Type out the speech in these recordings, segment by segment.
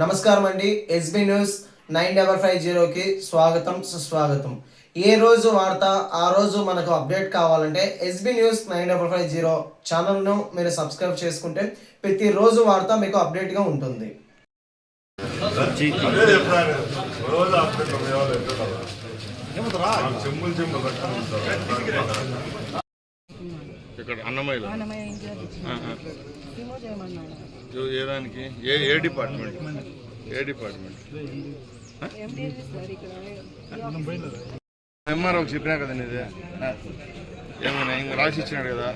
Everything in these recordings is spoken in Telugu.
నమస్కారం అండి. ఎస్బీ న్యూస్ 9550కి స్వాగతం సుస్వాగతం. ఏ రోజు వార్త ఆ రోజు మనకు అప్డేట్ కావాలంటే ఎస్బీ న్యూస్ 9550 ఛానల్ను మీరు సబ్స్క్రైబ్ చేసుకుంటే ప్రతిరోజు వార్త మీకు అప్డేట్గా ఉంటుంది. ఇక్కడ అన్నమయ్యలో ఏ దానికి ఏ డిపార్ట్మెంట్ ఎంఆర్ఓకి చెప్పినా కదండి ఇది ఏమైనా ఇంకా రాసి ఇచ్చినాడు కదా.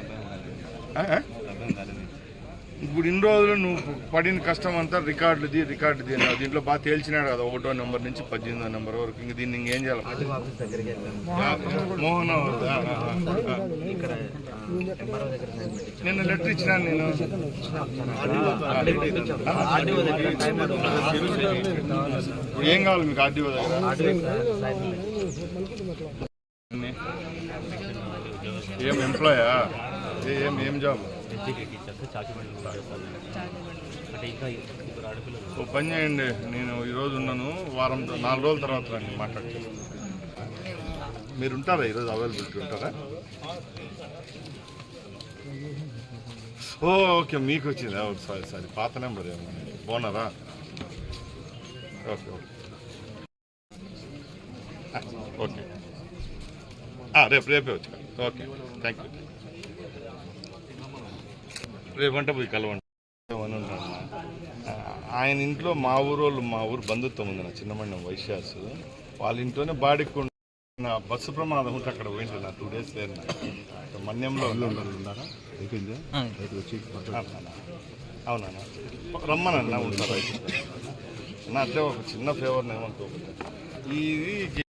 ఇప్పుడు ఇన్ని రోజులు నువ్వు పడిన కష్టం అంతా రికార్డుది దీంట్లో బాగా తేల్చినాడు కదా, 1వ నెంబర్ నుంచి 18వ నెంబర్ వరకు. ఇంక దీన్ని ఇంకేం చేయాలి? మోహన్ నిన్న లెటర్ ఇచ్చినాను నేను. ఇప్పుడు ఏం కావాలి మీకు ఆర్డీఓ దగ్గర? ఏం ఎంప్లాయా? ఏం జాబ్? ఓ పని చేయండి, నేను ఈరోజు ఉన్నాను, 4 రోజుల తర్వాత రండి మాట్లాడుతాను. మీరు ఉంటారా ఈరోజు? అవైలబిలిటీ ఉంటారా? ఓకే, మీకు వచ్చిందా? సారీ పాత నెంబర్ ఏమన్నా బాగున్నారా? ఓకే ఓకే రేపే వచ్చి ఓకే, థ్యాంక్ యూ. రేపంటే పోయి కలవండి అని ఉంటాను. ఆయన ఇంట్లో మా ఊరు బంధుత్వం ఉంది, నా చిన్నమండం వైశ్యాస్. వాళ్ళ ఇంట్లోనే బాడీకి బస్సు ప్రమాదం ఉంటే అక్కడ పోయింది. నా 2 days లేరు. మన్యంలో అవునా? రమ్మనన్నా ఉంటారు. నా అట్లే ఒక చిన్న ఫేవర్ ఏమంటూ ఇది